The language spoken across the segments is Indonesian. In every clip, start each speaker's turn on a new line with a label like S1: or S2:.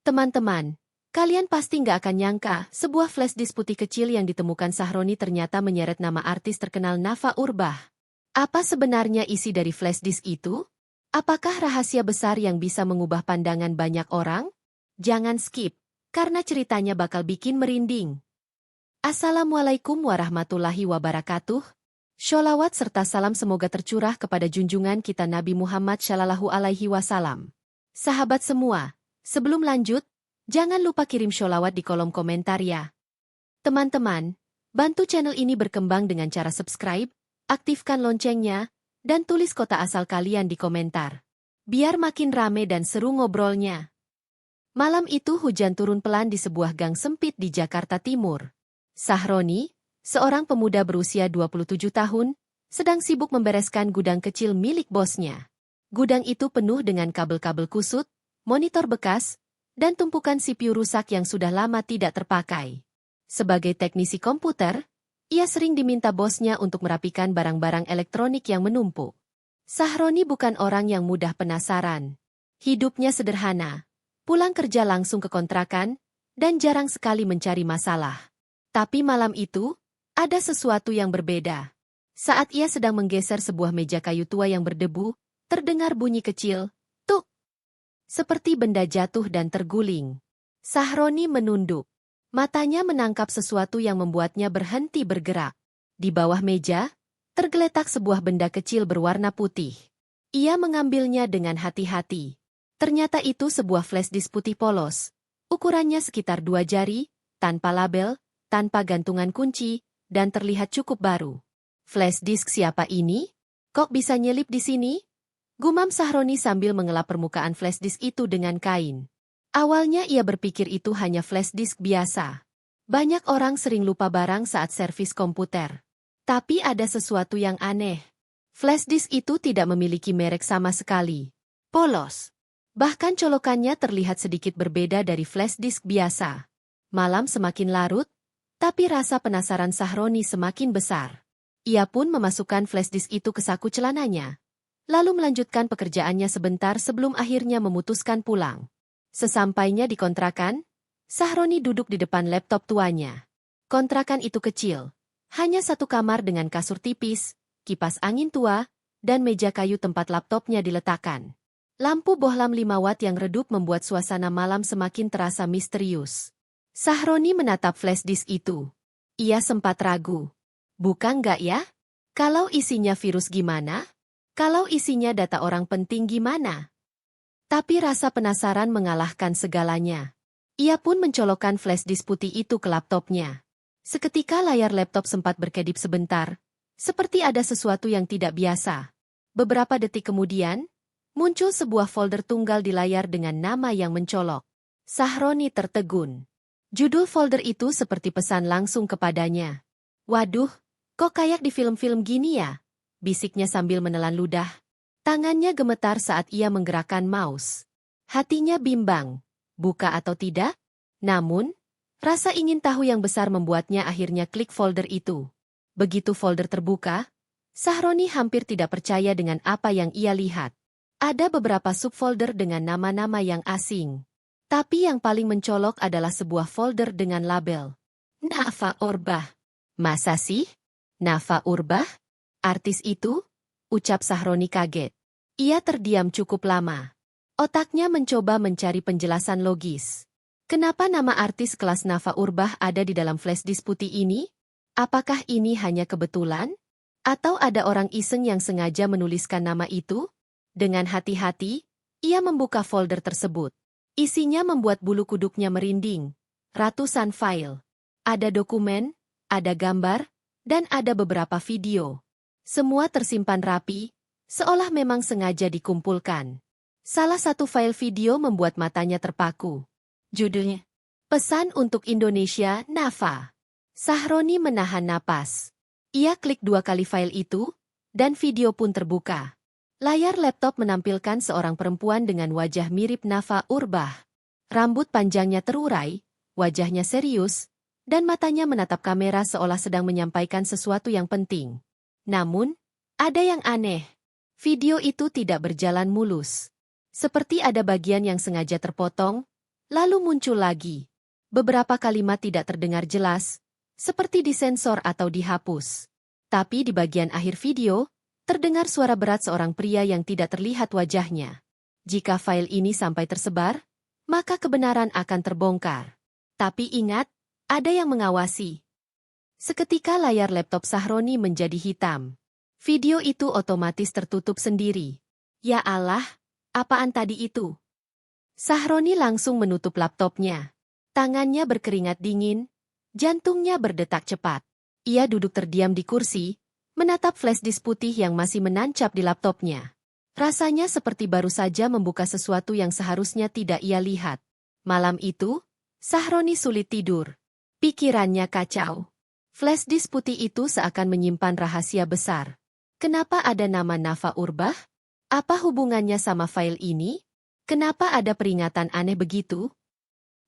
S1: Teman-teman, kalian pasti nggak akan nyangka, sebuah flash disk putih kecil yang ditemukan Sahroni ternyata menyeret nama artis terkenal Nafa Urbah. Apa sebenarnya isi dari flash disk itu? Apakah rahasia besar yang bisa mengubah pandangan banyak orang? Jangan skip, karena ceritanya bakal bikin merinding. Assalamualaikum warahmatullahi wabarakatuh. Sholawat serta salam semoga tercurah kepada junjungan kita Nabi Muhammad Shallallahu Alaihi Wasallam. Sahabat semua, sebelum lanjut, jangan lupa kirim sholawat di kolom komentar ya. Teman-teman, bantu channel ini berkembang dengan cara subscribe, aktifkan loncengnya, dan tulis kota asal kalian di komentar. Biar makin rame dan seru ngobrolnya. Malam itu hujan turun pelan di sebuah gang sempit di Jakarta Timur. Sahroni, seorang pemuda berusia 27 tahun, sedang sibuk membereskan gudang kecil milik bosnya. Gudang itu penuh dengan kabel-kabel kusut, monitor bekas, dan tumpukan CPU rusak yang sudah lama tidak terpakai. Sebagai teknisi komputer, ia sering diminta bosnya untuk merapikan barang-barang elektronik yang menumpuk. Sahroni bukan orang yang mudah penasaran. Hidupnya sederhana, pulang kerja langsung ke kontrakan, dan jarang sekali mencari masalah. Tapi malam itu, ada sesuatu yang berbeda. Saat ia sedang menggeser sebuah meja kayu tua yang berdebu, terdengar bunyi kecil, tuk. Seperti benda jatuh dan terguling. Sahroni menunduk. Matanya menangkap sesuatu yang membuatnya berhenti bergerak. Di bawah meja, tergeletak sebuah benda kecil berwarna putih. Ia mengambilnya dengan hati-hati. Ternyata itu sebuah flash disk putih polos. Ukurannya sekitar 2 jari, tanpa label, tanpa gantungan kunci, dan terlihat cukup baru. Flash disk siapa ini? Kok bisa nyelip di sini? Gumam Sahroni sambil mengelap permukaan flash disk itu dengan kain. Awalnya ia berpikir itu hanya flash disk biasa. Banyak orang sering lupa barang saat servis komputer. Tapi ada sesuatu yang aneh. Flash disk itu tidak memiliki merek sama sekali. Polos. Bahkan colokannya terlihat sedikit berbeda dari flash disk biasa. Malam semakin larut, tapi rasa penasaran Sahroni semakin besar. Ia pun memasukkan flash disk itu ke saku celananya. Lalu melanjutkan pekerjaannya sebentar sebelum akhirnya memutuskan pulang. Sesampainya di kontrakan, Sahroni duduk di depan laptop tuanya. Kontrakan itu kecil. Hanya satu kamar dengan kasur tipis, kipas angin tua, dan meja kayu tempat laptopnya diletakkan. Lampu bohlam 5 watt yang redup membuat suasana malam semakin terasa misterius. Sahroni menatap flash disk itu. Ia sempat ragu. Buka nggak ya? Kalau isinya virus gimana? Kalau isinya data orang penting gimana? Tapi rasa penasaran mengalahkan segalanya. Ia pun mencolokkan flash disk putih itu ke laptopnya. Seketika layar laptop sempat berkedip sebentar, seperti ada sesuatu yang tidak biasa. Beberapa detik kemudian, muncul sebuah folder tunggal di layar dengan nama yang mencolok. Sahroni tertegun. Judul folder itu seperti pesan langsung kepadanya. Waduh, kok kayak di film-film gini ya? Bisiknya sambil menelan ludah. Tangannya gemetar saat ia menggerakkan mouse. Hatinya bimbang, buka atau tidak? Namun, rasa ingin tahu yang besar membuatnya akhirnya klik folder itu. Begitu folder terbuka, Sahroni hampir tidak percaya dengan apa yang ia lihat. Ada beberapa subfolder dengan nama-nama yang asing. Tapi yang paling mencolok adalah sebuah folder dengan label Nafa Urbah. Masa sih? Nafa Urbah? Artis itu? Ucap Sahroni kaget. Ia terdiam cukup lama. Otaknya mencoba mencari penjelasan logis. Kenapa nama artis kelas Nafa Urbah ada di dalam flash disk putih ini? Apakah ini hanya kebetulan? Atau ada orang iseng yang sengaja menuliskan nama itu? Dengan hati-hati, ia membuka folder tersebut. Isinya membuat bulu kuduknya merinding. Ratusan file. Ada dokumen, ada gambar, dan ada beberapa video. Semua tersimpan rapi, seolah memang sengaja dikumpulkan. Salah satu file video membuat matanya terpaku. Judulnya, Pesan untuk Indonesia, Nafa. Sahroni menahan napas. Ia klik 2 kali file itu, dan video pun terbuka. Layar laptop menampilkan seorang perempuan dengan wajah mirip Nafa Urbah. Rambut panjangnya terurai, wajahnya serius, dan matanya menatap kamera seolah sedang menyampaikan sesuatu yang penting. Namun, ada yang aneh. Video itu tidak berjalan mulus. Seperti ada bagian yang sengaja terpotong, lalu muncul lagi. Beberapa kalimat tidak terdengar jelas, seperti disensor atau dihapus. Tapi di bagian akhir video, terdengar suara berat seorang pria yang tidak terlihat wajahnya. Jika file ini sampai tersebar, maka kebenaran akan terbongkar. Tapi ingat, ada yang mengawasi. Seketika layar laptop Sahroni menjadi hitam. Video itu otomatis tertutup sendiri. Ya Allah, apaan tadi itu? Sahroni langsung menutup laptopnya. Tangannya berkeringat dingin, jantungnya berdetak cepat. Ia duduk terdiam di kursi, menatap flash disk putih yang masih menancap di laptopnya. Rasanya seperti baru saja membuka sesuatu yang seharusnya tidak ia lihat. Malam itu, Sahroni sulit tidur. Pikirannya kacau. Flash disk putih itu seakan menyimpan rahasia besar. Kenapa ada nama Nafa Urbah? Apa hubungannya sama file ini? Kenapa ada peringatan aneh begitu?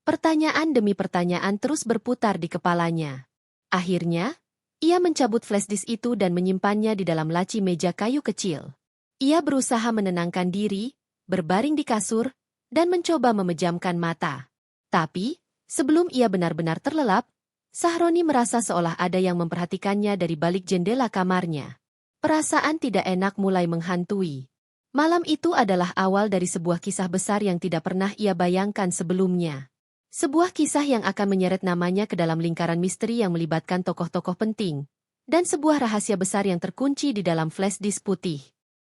S1: Pertanyaan demi pertanyaan terus berputar di kepalanya. Akhirnya, ia mencabut flash disk itu dan menyimpannya di dalam laci meja kayu kecil. Ia berusaha menenangkan diri, berbaring di kasur, dan mencoba memejamkan mata. Tapi, sebelum ia benar-benar terlelap, Sahroni merasa seolah ada yang memperhatikannya dari balik jendela kamarnya. Perasaan tidak enak mulai menghantui. Malam itu adalah awal dari sebuah kisah besar yang tidak pernah ia bayangkan sebelumnya. Sebuah kisah yang akan menyeret namanya ke dalam lingkaran misteri yang melibatkan tokoh-tokoh penting, dan sebuah rahasia besar yang terkunci di dalam flash disk putih.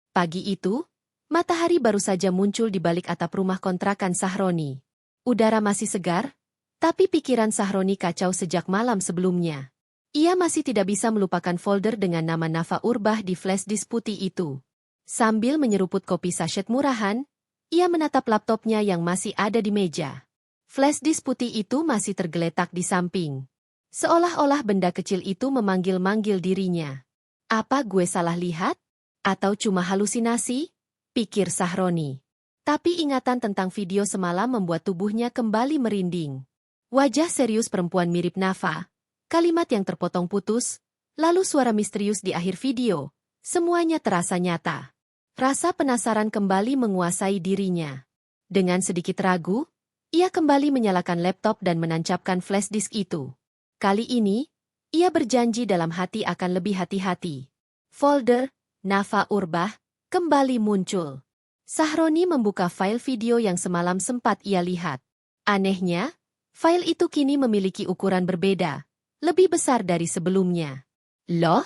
S1: Pagi itu, matahari baru saja muncul di balik atap rumah kontrakan Sahroni. Udara masih segar, tapi pikiran Sahroni kacau sejak malam sebelumnya. Ia masih tidak bisa melupakan folder dengan nama Nafa Urbah di flash disk putih itu. Sambil menyeruput kopi sachet murahan, ia menatap laptopnya yang masih ada di meja. Flash disk putih itu masih tergeletak di samping. Seolah-olah benda kecil itu memanggil-manggil dirinya. Apa gue salah lihat? Atau cuma halusinasi? Pikir Sahroni. Tapi ingatan tentang video semalam membuat tubuhnya kembali merinding. Wajah serius perempuan mirip Nafa, kalimat yang terpotong putus, lalu suara misterius di akhir video. Semuanya terasa nyata. Rasa penasaran kembali menguasai dirinya. Dengan sedikit ragu, ia kembali menyalakan laptop dan menancapkan flash disk itu. Kali ini, ia berjanji dalam hati akan lebih hati-hati. Folder Nafa Urbah kembali muncul. Sahroni membuka file video yang semalam sempat ia lihat. Anehnya, file itu kini memiliki ukuran berbeda, lebih besar dari sebelumnya. Loh,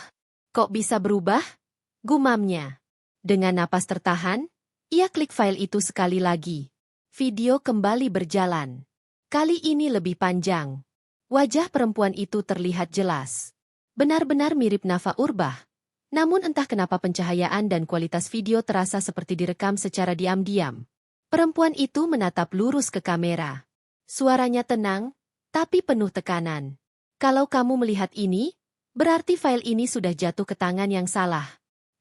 S1: kok bisa berubah? Gumamnya. Dengan napas tertahan, ia klik file itu sekali lagi. Video kembali berjalan. Kali ini lebih panjang. Wajah perempuan itu terlihat jelas. Benar-benar mirip Nafa Urbah. Namun entah kenapa pencahayaan dan kualitas video terasa seperti direkam secara diam-diam. Perempuan itu menatap lurus ke kamera. Suaranya tenang, tapi penuh tekanan. Kalau kamu melihat ini, berarti file ini sudah jatuh ke tangan yang salah.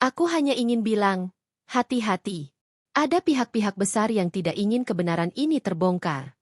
S1: Aku hanya ingin bilang, hati-hati. Ada pihak-pihak besar yang tidak ingin kebenaran ini terbongkar.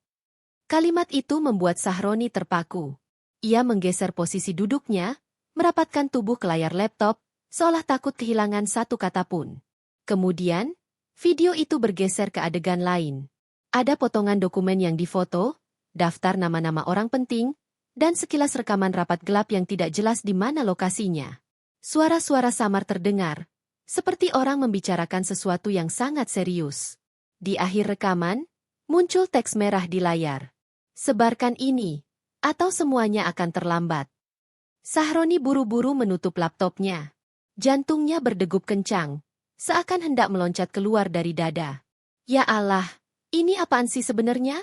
S1: Kalimat itu membuat Sahroni terpaku. Ia menggeser posisi duduknya, merapatkan tubuh ke layar laptop, seolah takut kehilangan satu kata pun. Kemudian, video itu bergeser ke adegan lain. Ada potongan dokumen yang difoto, daftar nama-nama orang penting, dan sekilas rekaman rapat gelap yang tidak jelas di mana lokasinya. Suara-suara samar terdengar, seperti orang membicarakan sesuatu yang sangat serius. Di akhir rekaman, muncul teks merah di layar. Sebarkan ini, atau semuanya akan terlambat. Sahroni buru-buru menutup laptopnya. Jantungnya berdegup kencang, seakan hendak meloncat keluar dari dada. Ya Allah, ini apaan sih sebenarnya?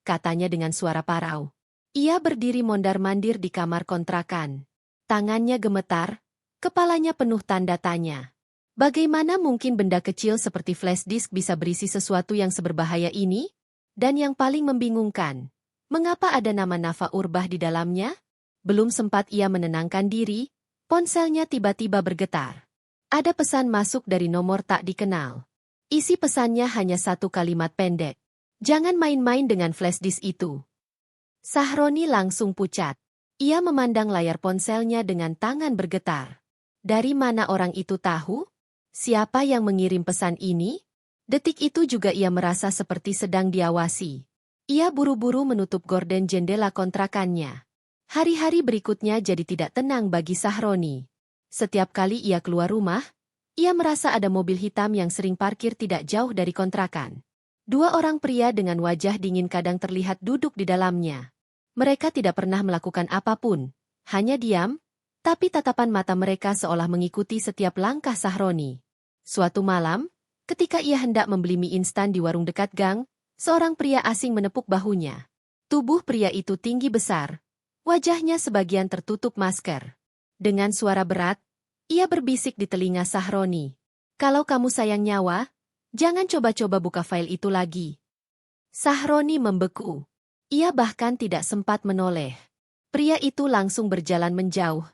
S1: Katanya dengan suara parau. Ia berdiri mondar-mandir di kamar kontrakan. Tangannya gemetar, kepalanya penuh tanda tanya. Bagaimana mungkin benda kecil seperti flash disk bisa berisi sesuatu yang seberbahaya ini? Dan yang paling membingungkan, mengapa ada nama Nafa Urbah di dalamnya? Belum sempat ia menenangkan diri, ponselnya tiba-tiba bergetar. Ada pesan masuk dari nomor tak dikenal. Isi pesannya hanya satu kalimat pendek. Jangan main-main dengan flash disk itu. Sahroni langsung pucat. Ia memandang layar ponselnya dengan tangan bergetar. Dari mana orang itu tahu? Siapa yang mengirim pesan ini? Detik itu juga ia merasa seperti sedang diawasi. Ia buru-buru menutup gorden jendela kontrakannya. Hari-hari berikutnya jadi tidak tenang bagi Sahroni. Setiap kali ia keluar rumah, ia merasa ada mobil hitam yang sering parkir tidak jauh dari kontrakan. Dua orang pria dengan wajah dingin kadang terlihat duduk di dalamnya. Mereka tidak pernah melakukan apapun, hanya diam, tapi tatapan mata mereka seolah mengikuti setiap langkah Sahroni. Suatu malam, ketika ia hendak membeli mie instan di warung dekat gang, seorang pria asing menepuk bahunya. Tubuh pria itu tinggi besar, wajahnya sebagian tertutup masker. Dengan suara berat, ia berbisik di telinga Sahroni. "Kalau kamu sayang nyawa, jangan coba-coba buka file itu lagi." Sahroni membeku. Ia bahkan tidak sempat menoleh. Pria itu langsung berjalan menjauh,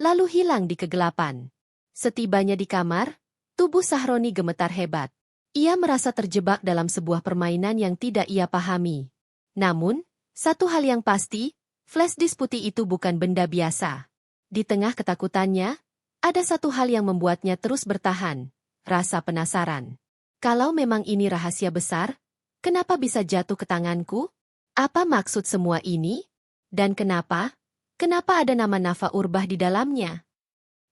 S1: lalu hilang di kegelapan. Setibanya di kamar, tubuh Sahroni gemetar hebat. Ia merasa terjebak dalam sebuah permainan yang tidak ia pahami. Namun, satu hal yang pasti, flash disk putih itu bukan benda biasa. Di tengah ketakutannya, ada satu hal yang membuatnya terus bertahan, rasa penasaran. Kalau memang ini rahasia besar, kenapa bisa jatuh ke tanganku? Apa maksud semua ini? Dan kenapa? Kenapa ada nama Nafa Urbah di dalamnya?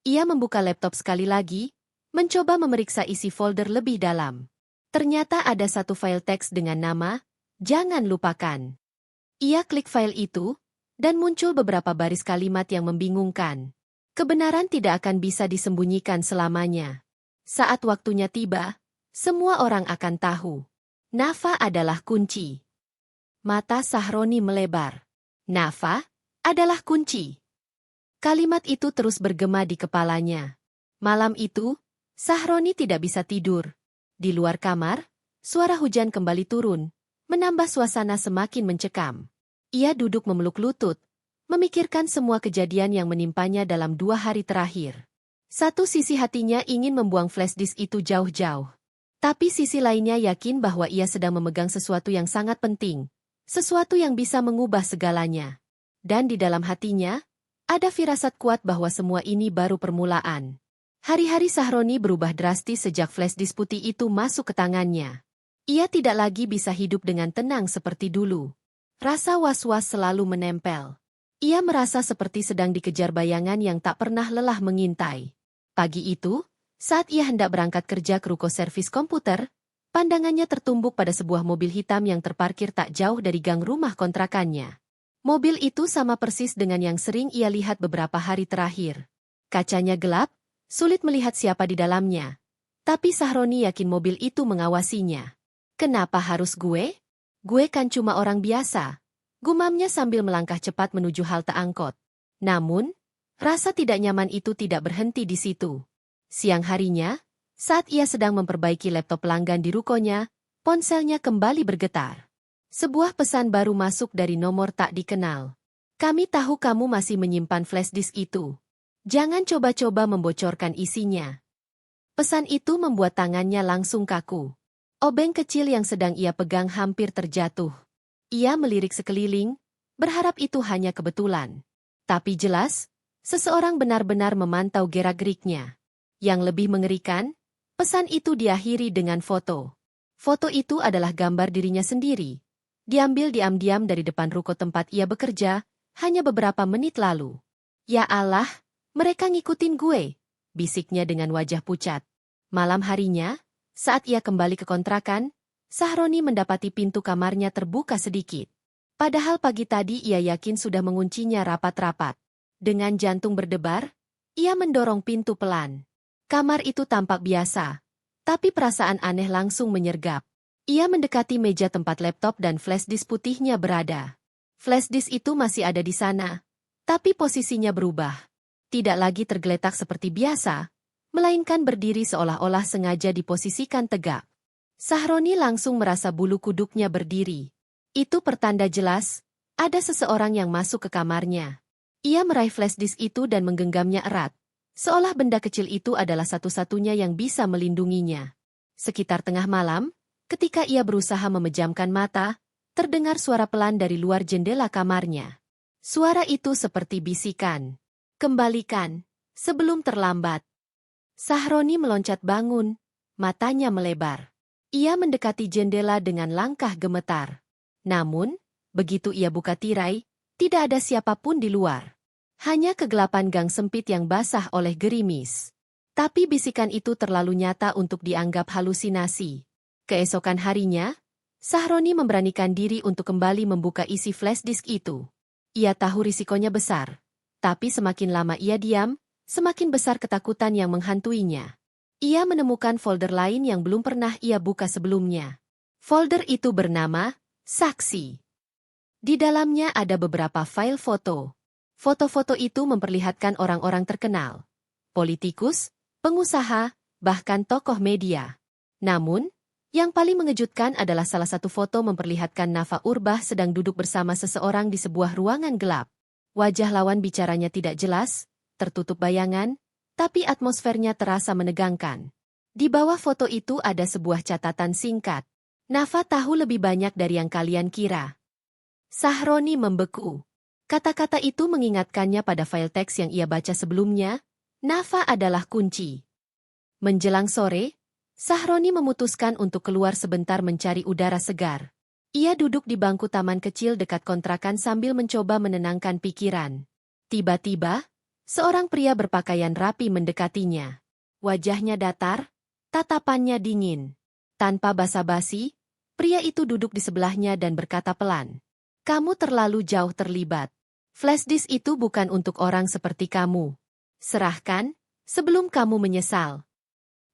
S1: Ia membuka laptop sekali lagi, mencoba memeriksa isi folder lebih dalam. Ternyata ada satu file teks dengan nama, "Jangan lupakan." Ia klik file itu, dan muncul beberapa baris kalimat yang membingungkan. Kebenaran tidak akan bisa disembunyikan selamanya. Saat waktunya tiba, semua orang akan tahu. Nafa adalah kunci. Mata Sahroni melebar. Nafa adalah kunci. Kalimat itu terus bergema di kepalanya. Malam itu, Sahroni tidak bisa tidur. Di luar kamar, suara hujan kembali turun, menambah suasana semakin mencekam. Ia duduk memeluk lutut, memikirkan semua kejadian yang menimpanya dalam 2 hari terakhir. Satu sisi hatinya ingin membuang flash disk itu jauh-jauh. Tapi sisi lainnya yakin bahwa ia sedang memegang sesuatu yang sangat penting. Sesuatu yang bisa mengubah segalanya. Dan di dalam hatinya, ada firasat kuat bahwa semua ini baru permulaan. Hari-hari Sahroni berubah drastis sejak flash disk putih itu masuk ke tangannya. Ia tidak lagi bisa hidup dengan tenang seperti dulu. Rasa was-was selalu menempel. Ia merasa seperti sedang dikejar bayangan yang tak pernah lelah mengintai. Pagi itu, saat ia hendak berangkat kerja ke ruko servis komputer, pandangannya tertumbuk pada sebuah mobil hitam yang terparkir tak jauh dari gang rumah kontrakannya. Mobil itu sama persis dengan yang sering ia lihat beberapa hari terakhir. Kacanya gelap, sulit melihat siapa di dalamnya. Tapi Sahroni yakin mobil itu mengawasinya. "Kenapa harus gue? Gue kan cuma orang biasa," gumamnya sambil melangkah cepat menuju halte angkot. Namun, rasa tidak nyaman itu tidak berhenti di situ. Siang harinya, saat ia sedang memperbaiki laptop pelanggan di rukonya, ponselnya kembali bergetar. Sebuah pesan baru masuk dari nomor tak dikenal. "Kami tahu kamu masih menyimpan flash disk itu. Jangan coba-coba membocorkan isinya." Pesan itu membuat tangannya langsung kaku. Obeng kecil yang sedang ia pegang hampir terjatuh. Ia melirik sekeliling, berharap itu hanya kebetulan. Tapi jelas, seseorang benar-benar memantau gerak-geriknya. Yang lebih mengerikan, pesan itu diakhiri dengan foto. Foto itu adalah gambar dirinya sendiri. Diambil diam-diam dari depan ruko tempat ia bekerja, hanya beberapa menit lalu. "Ya Allah, mereka ngikutin gue," bisiknya dengan wajah pucat. Malam harinya, saat ia kembali ke kontrakan, Sahroni mendapati pintu kamarnya terbuka sedikit. Padahal pagi tadi ia yakin sudah menguncinya rapat-rapat. Dengan jantung berdebar, ia mendorong pintu pelan. Kamar itu tampak biasa, tapi perasaan aneh langsung menyergap. Ia mendekati meja tempat laptop dan flash disk putihnya berada. Flash disk itu masih ada di sana, tapi posisinya berubah. Tidak lagi tergeletak seperti biasa, melainkan berdiri seolah-olah sengaja diposisikan tegak. Sahroni langsung merasa bulu kuduknya berdiri. Itu pertanda jelas, ada seseorang yang masuk ke kamarnya. Ia meraih flash disk itu dan menggenggamnya erat. Seolah benda kecil itu adalah satu-satunya yang bisa melindunginya. Sekitar tengah malam, ketika ia berusaha memejamkan mata, terdengar suara pelan dari luar jendela kamarnya. Suara itu seperti bisikan. "Kembalikan, sebelum terlambat." Sahroni meloncat bangun, matanya melebar. Ia mendekati jendela dengan langkah gemetar. Namun, begitu ia buka tirai, tidak ada siapapun di luar. Hanya kegelapan gang sempit yang basah oleh gerimis. Tapi bisikan itu terlalu nyata untuk dianggap halusinasi. Keesokan harinya, Sahroni memberanikan diri untuk kembali membuka isi flash disk itu. Ia tahu risikonya besar. Tapi semakin lama ia diam, semakin besar ketakutan yang menghantuinya. Ia menemukan folder lain yang belum pernah ia buka sebelumnya. Folder itu bernama Saksi. Di dalamnya ada beberapa file foto. Foto-foto itu memperlihatkan orang-orang terkenal, politikus, pengusaha, bahkan tokoh media. Namun, yang paling mengejutkan adalah salah satu foto memperlihatkan Nafa Urbah sedang duduk bersama seseorang di sebuah ruangan gelap. Wajah lawan bicaranya tidak jelas, tertutup bayangan, tapi atmosfernya terasa menegangkan. Di bawah foto itu ada sebuah catatan singkat. Nafa tahu lebih banyak dari yang kalian kira. Sahroni membeku. Kata-kata itu mengingatkannya pada file teks yang ia baca sebelumnya. Nafa adalah kunci. Menjelang sore, Sahroni memutuskan untuk keluar sebentar mencari udara segar. Ia duduk di bangku taman kecil dekat kontrakan sambil mencoba menenangkan pikiran. Tiba-tiba, seorang pria berpakaian rapi mendekatinya. Wajahnya datar, tatapannya dingin. Tanpa basa-basi, pria itu duduk di sebelahnya dan berkata pelan. Kamu terlalu jauh terlibat. Flash disk itu bukan untuk orang seperti kamu. Serahkan, sebelum kamu menyesal.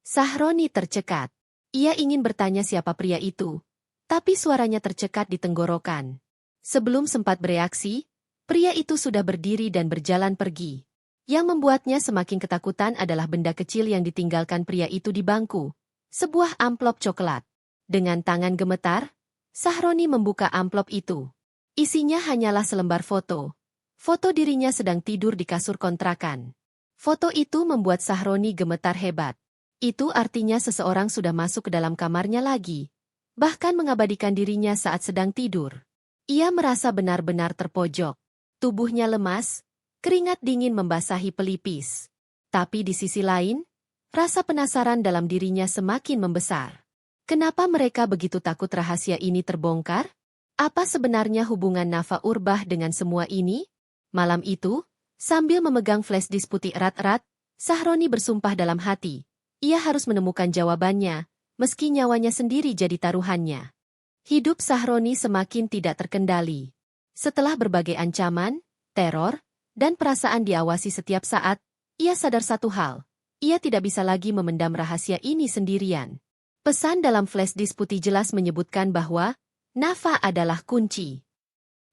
S1: Sahroni tercekat. Ia ingin bertanya siapa pria itu, tapi suaranya tercekat di tenggorokan. Sebelum sempat bereaksi, pria itu sudah berdiri dan berjalan pergi. Yang membuatnya semakin ketakutan adalah benda kecil yang ditinggalkan pria itu di bangku. Sebuah amplop coklat. Dengan tangan gemetar, Sahroni membuka amplop itu. Isinya hanyalah selembar foto. Foto dirinya sedang tidur di kasur kontrakan. Foto itu membuat Sahroni gemetar hebat. Itu artinya seseorang sudah masuk ke dalam kamarnya lagi. Bahkan mengabadikan dirinya saat sedang tidur. Ia merasa benar-benar terpojok. Tubuhnya lemas, keringat dingin membasahi pelipis. Tapi di sisi lain, rasa penasaran dalam dirinya semakin membesar. Kenapa mereka begitu takut rahasia ini terbongkar? Apa sebenarnya hubungan Nafa Urbah dengan semua ini? Malam itu, sambil memegang flash disk putih erat-erat, Sahroni bersumpah dalam hati. Ia harus menemukan jawabannya, meski nyawanya sendiri jadi taruhannya. Hidup Sahroni semakin tidak terkendali. Setelah berbagai ancaman, teror, dan perasaan diawasi setiap saat, ia sadar satu hal. Ia tidak bisa lagi memendam rahasia ini sendirian. Pesan dalam flash disk putih jelas menyebutkan bahwa Nafa adalah kunci.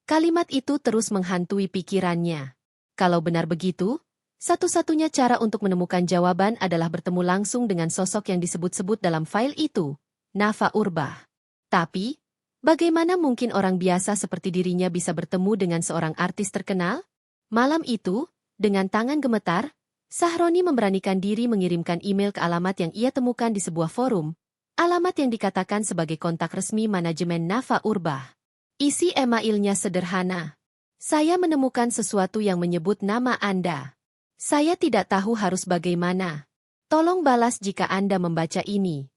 S1: Kalimat itu terus menghantui pikirannya. Kalau benar begitu, satu-satunya cara untuk menemukan jawaban adalah bertemu langsung dengan sosok yang disebut-sebut dalam file itu, Nafa Urbah. Tapi, bagaimana mungkin orang biasa seperti dirinya bisa bertemu dengan seorang artis terkenal? Malam itu, dengan tangan gemetar, Sahroni memberanikan diri mengirimkan email ke alamat yang ia temukan di sebuah forum, alamat yang dikatakan sebagai kontak resmi manajemen Nafa Urbah. Isi emailnya sederhana. Saya menemukan sesuatu yang menyebut nama Anda. Saya tidak tahu harus bagaimana. Tolong balas jika Anda membaca ini.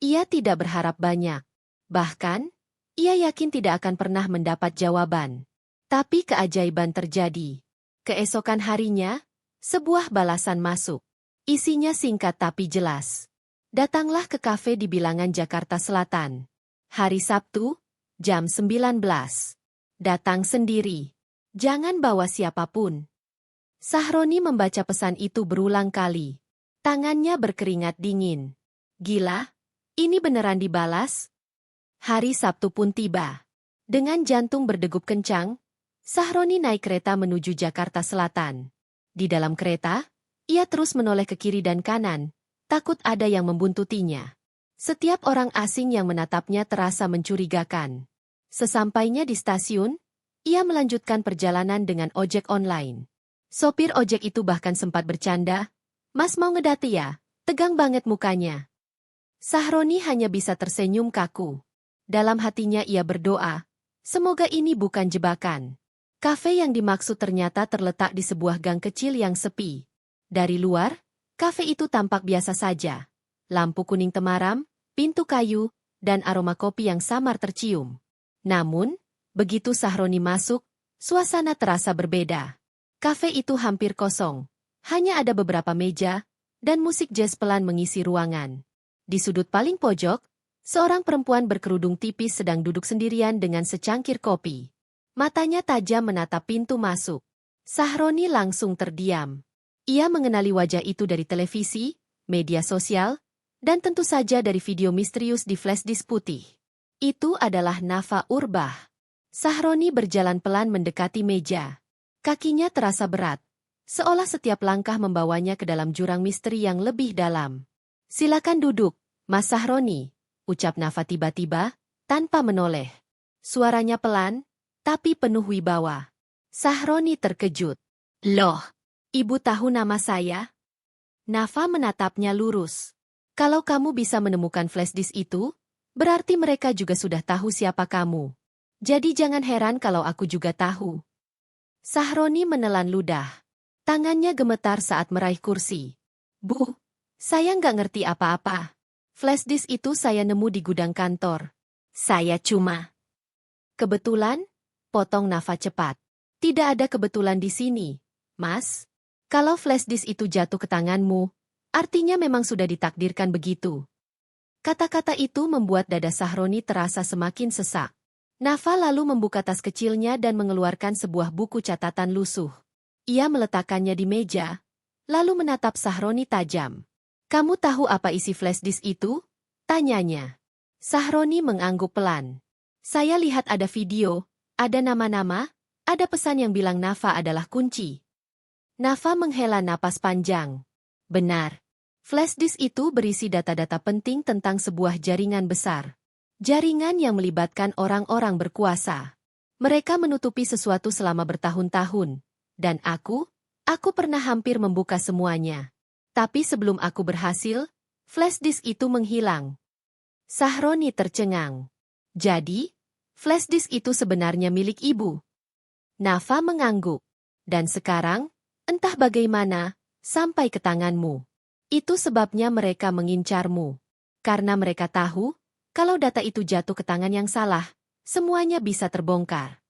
S1: Ia tidak berharap banyak. Bahkan, ia yakin tidak akan pernah mendapat jawaban. Tapi keajaiban terjadi. Keesokan harinya, sebuah balasan masuk. Isinya singkat tapi jelas. Datanglah ke kafe di Bilangan Jakarta Selatan. Hari Sabtu, jam 19. Datang sendiri. Jangan bawa siapapun. Sahroni membaca pesan itu berulang kali. Tangannya berkeringat dingin. Gila, ini beneran dibalas? Hari Sabtu pun tiba. Dengan jantung berdegup kencang, Sahroni naik kereta menuju Jakarta Selatan. Di dalam kereta, ia terus menoleh ke kiri dan kanan, takut ada yang membuntutinya. Setiap orang asing yang menatapnya terasa mencurigakan. Sesampainya di stasiun, ia melanjutkan perjalanan dengan ojek online. Sopir ojek itu bahkan sempat bercanda, "Mas mau ngedati ya? Tegang banget mukanya." Sahroni hanya bisa tersenyum kaku. Dalam hatinya ia berdoa, semoga ini bukan jebakan. Kafe yang dimaksud ternyata terletak di sebuah gang kecil yang sepi. Dari luar, kafe itu tampak biasa saja. Lampu kuning temaram, pintu kayu, dan aroma kopi yang samar tercium. Namun, begitu Sahroni masuk, suasana terasa berbeda. Kafe itu hampir kosong. Hanya ada beberapa meja, dan musik jazz pelan mengisi ruangan. Di sudut paling pojok, seorang perempuan berkerudung tipis sedang duduk sendirian dengan secangkir kopi. Matanya tajam menatap pintu masuk. Sahroni langsung terdiam. Ia mengenali wajah itu dari televisi, media sosial, dan tentu saja dari video misterius di flashdisk putih. Itu adalah Nafa Urbah. Sahroni berjalan pelan mendekati meja. Kakinya terasa berat, seolah setiap langkah membawanya ke dalam jurang misteri yang lebih dalam. "Silakan duduk, Mas Sahroni," ucap Nafa tiba-tiba, tanpa menoleh. Suaranya pelan, tapi penuh wibawa. Sahroni terkejut. "Loh, Ibu tahu nama saya?" Nafa menatapnya lurus. "Kalau kamu bisa menemukan flashdisk itu, berarti mereka juga sudah tahu siapa kamu. Jadi jangan heran kalau aku juga tahu." Sahroni menelan ludah. Tangannya gemetar saat meraih kursi. "Bu, saya nggak ngerti apa-apa. Flashdisk itu saya nemu di gudang kantor. Saya cuma..." "Kebetulan?" potong Nafa cepat. "Tidak ada kebetulan di sini, Mas. Kalau flashdisk itu jatuh ke tanganmu, artinya memang sudah ditakdirkan begitu." Kata-kata itu membuat dada Sahroni terasa semakin sesak. Nafa lalu membuka tas kecilnya dan mengeluarkan sebuah buku catatan lusuh. Ia meletakkannya di meja, lalu menatap Sahroni tajam. "Kamu tahu apa isi flashdisk itu?" tanyanya. Sahroni mengangguk pelan. "Saya lihat ada video, ada nama-nama, ada pesan yang bilang Nafa adalah kunci." Nafa menghela napas panjang. "Benar. Flashdisk itu berisi data-data penting tentang sebuah jaringan besar. Jaringan yang melibatkan orang-orang berkuasa. Mereka menutupi sesuatu selama bertahun-tahun. Dan aku pernah hampir membuka semuanya. Tapi sebelum aku berhasil, flashdisk itu menghilang." Sahroni tercengang. "Jadi, flashdisk itu sebenarnya milik ibu?" Nafa mengangguk. "Dan sekarang, entah bagaimana, sampai ke tanganmu. Itu sebabnya mereka mengincarmu. Karena mereka tahu, kalau data itu jatuh ke tangan yang salah, semuanya bisa terbongkar."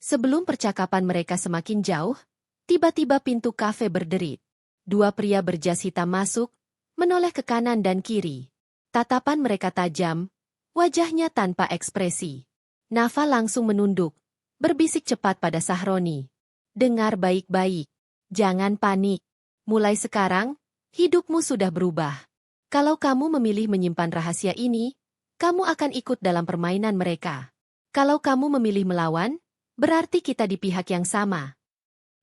S1: Sebelum percakapan mereka semakin jauh, tiba-tiba pintu kafe berderit. Dua pria berjas hitam masuk, menoleh ke kanan dan kiri. Tatapan mereka tajam, wajahnya tanpa ekspresi. Nafa langsung menunduk, berbisik cepat pada Sahroni. "Dengar baik-baik. Jangan panik. Mulai sekarang, hidupmu sudah berubah. Kalau kamu memilih menyimpan rahasia ini, kamu akan ikut dalam permainan mereka. Kalau kamu memilih melawan, berarti kita di pihak yang sama."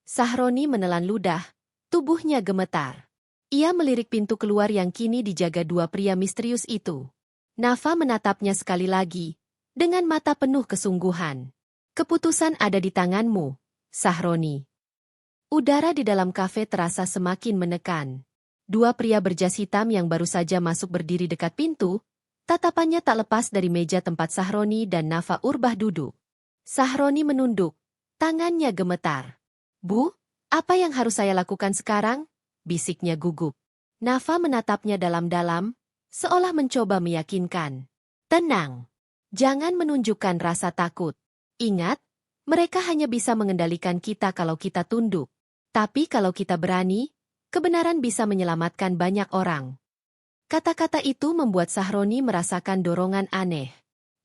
S1: Sahroni menelan ludah, tubuhnya gemetar. Ia melirik pintu keluar yang kini dijaga dua pria misterius itu. Nafa menatapnya sekali lagi, dengan mata penuh kesungguhan. "Keputusan ada di tanganmu, Sahroni." Udara di dalam kafe terasa semakin menekan. Dua pria berjas hitam yang baru saja masuk berdiri dekat pintu, tatapannya tak lepas dari meja tempat Sahroni dan Nafa Urbah duduk. Sahroni menunduk, tangannya gemetar. "Bu, apa yang harus saya lakukan sekarang?" bisiknya gugup. Nafa menatapnya dalam-dalam, seolah mencoba meyakinkan. "Tenang. Jangan menunjukkan rasa takut. Ingat, mereka hanya bisa mengendalikan kita kalau kita tunduk. Tapi kalau kita berani, kebenaran bisa menyelamatkan banyak orang." Kata-kata itu membuat Sahroni merasakan dorongan aneh.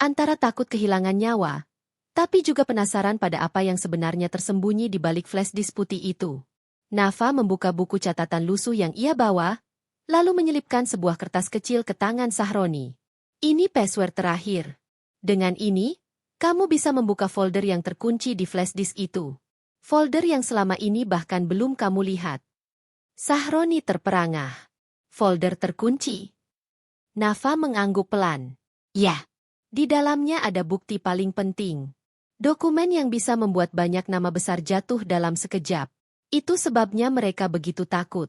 S1: Antara takut kehilangan nyawa, tapi juga penasaran pada apa yang sebenarnya tersembunyi di balik flashdisk putih itu. Nafa membuka buku catatan lusuh yang ia bawa, lalu menyelipkan sebuah kertas kecil ke tangan Sahroni. "Ini password terakhir. Dengan ini, kamu bisa membuka folder yang terkunci di flashdisk itu. Folder yang selama ini bahkan belum kamu lihat." Sahroni terperangah. "Folder terkunci?" Nafa mengangguk pelan. "Ya, di dalamnya ada bukti paling penting. Dokumen yang bisa membuat banyak nama besar jatuh dalam sekejap. Itu sebabnya mereka begitu takut."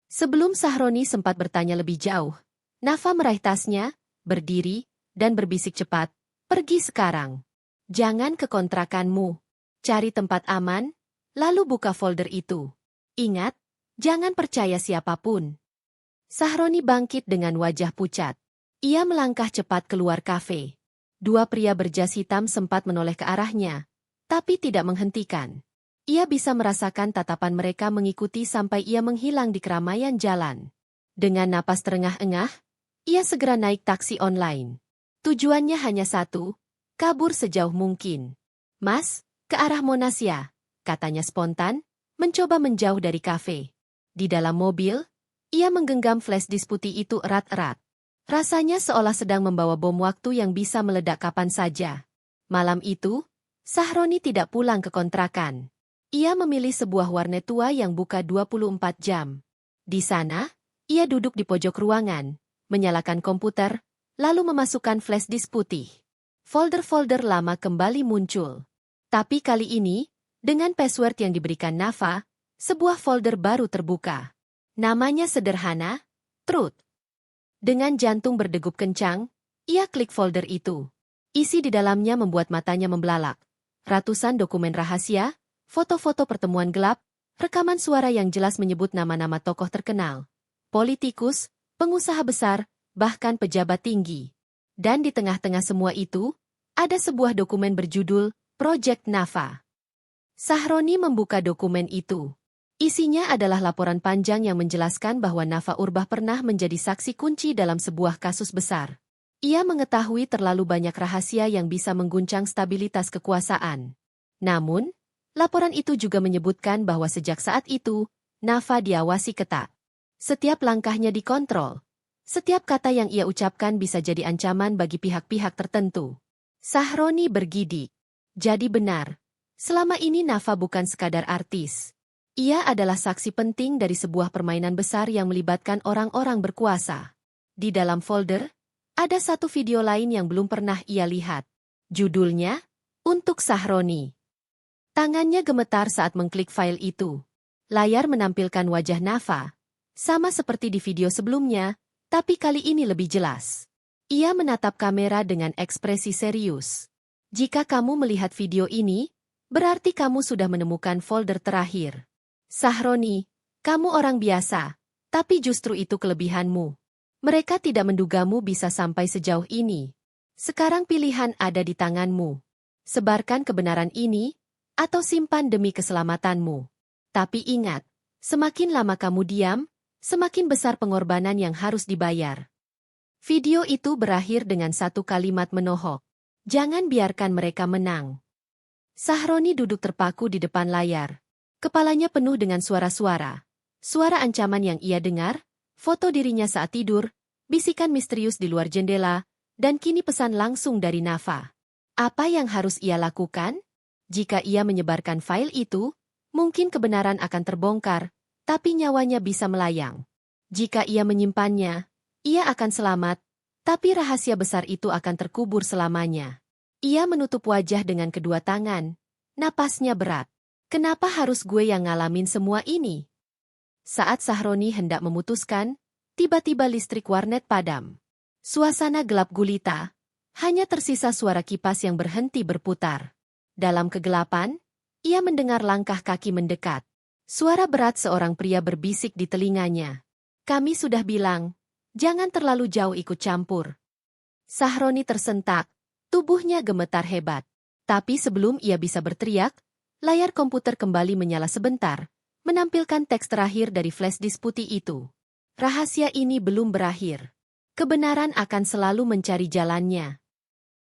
S1: Sebelum Sahroni sempat bertanya lebih jauh, Nafa meraih tasnya, berdiri, dan berbisik cepat, "Pergi sekarang. Jangan ke kontrakanmu. Cari tempat aman, lalu buka folder itu. Ingat, jangan percaya siapapun." Sahroni bangkit dengan wajah pucat. Ia melangkah cepat keluar kafe. Dua pria berjas hitam sempat menoleh ke arahnya, tapi tidak menghentikan. Ia bisa merasakan tatapan mereka mengikuti sampai ia menghilang di keramaian jalan. Dengan napas terengah-engah, ia segera naik taksi online. Tujuannya hanya satu, kabur sejauh mungkin. "Mas, ke arah Monas ya," katanya spontan, mencoba menjauh dari kafe. Di dalam mobil, ia menggenggam flashdisk putih itu erat-erat. Rasanya seolah sedang membawa bom waktu yang bisa meledak kapan saja. Malam itu, Sahroni tidak pulang ke kontrakan. Ia memilih sebuah warnet tua yang buka 24 jam. Di sana, ia duduk di pojok ruangan, menyalakan komputer, lalu memasukkan flashdisk putih. Folder-folder lama kembali muncul. Tapi kali ini, dengan password yang diberikan Nafa, sebuah folder baru terbuka. Namanya sederhana, Truth. Dengan jantung berdegup kencang, ia klik folder itu. Isi di dalamnya membuat matanya membelalak. Ratusan dokumen rahasia, foto-foto pertemuan gelap, rekaman suara yang jelas menyebut nama-nama tokoh terkenal, politikus, pengusaha besar, bahkan pejabat tinggi. Dan di tengah-tengah semua itu, ada sebuah dokumen berjudul Project Nafa. Sahroni membuka dokumen itu. Isinya adalah laporan panjang yang menjelaskan bahwa Nafa Urbah pernah menjadi saksi kunci dalam sebuah kasus besar. Ia mengetahui terlalu banyak rahasia yang bisa mengguncang stabilitas kekuasaan. Namun, laporan itu juga menyebutkan bahwa sejak saat itu, Nafa diawasi ketat. Setiap langkahnya dikontrol. Setiap kata yang ia ucapkan bisa jadi ancaman bagi pihak-pihak tertentu. Sahroni bergidik. Jadi benar, selama ini Nafa bukan sekadar artis. Ia adalah saksi penting dari sebuah permainan besar yang melibatkan orang-orang berkuasa. Di dalam folder, ada satu video lain yang belum pernah ia lihat. Judulnya, Untuk Sahroni. Tangannya gemetar saat mengklik file itu. Layar menampilkan wajah Nafa, sama seperti di video sebelumnya, tapi kali ini lebih jelas. Ia menatap kamera dengan ekspresi serius. Jika kamu melihat video ini, berarti kamu sudah menemukan folder terakhir. Sahroni, kamu orang biasa, tapi justru itu kelebihanmu. Mereka tidak mendugamu bisa sampai sejauh ini. Sekarang pilihan ada di tanganmu. Sebarkan kebenaran ini, atau simpan demi keselamatanmu. Tapi ingat, semakin lama kamu diam, semakin besar pengorbanan yang harus dibayar. Video itu berakhir dengan satu kalimat menohok. Jangan biarkan mereka menang. Sahroni duduk terpaku di depan layar. Kepalanya penuh dengan suara-suara. Suara ancaman yang ia dengar, foto dirinya saat tidur, bisikan misterius di luar jendela, dan kini pesan langsung dari Nafa. Apa yang harus ia lakukan? Jika ia menyebarkan file itu, mungkin kebenaran akan terbongkar, tapi nyawanya bisa melayang. Jika ia menyimpannya, ia akan selamat, tapi rahasia besar itu akan terkubur selamanya. Ia menutup wajah dengan kedua tangan, napasnya berat. Kenapa harus gue yang ngalamin semua ini? Saat Sahroni hendak memutuskan, tiba-tiba listrik warnet padam. Suasana gelap gulita, hanya tersisa suara kipas yang berhenti berputar. Dalam kegelapan, ia mendengar langkah kaki mendekat. Suara berat seorang pria berbisik di telinganya. Kami sudah bilang, jangan terlalu jauh ikut campur. Sahroni tersentak, tubuhnya gemetar hebat. Tapi sebelum ia bisa berteriak, layar komputer kembali menyala sebentar, menampilkan teks terakhir dari flashdisk putih itu. Rahasia ini belum berakhir. Kebenaran akan selalu mencari jalannya.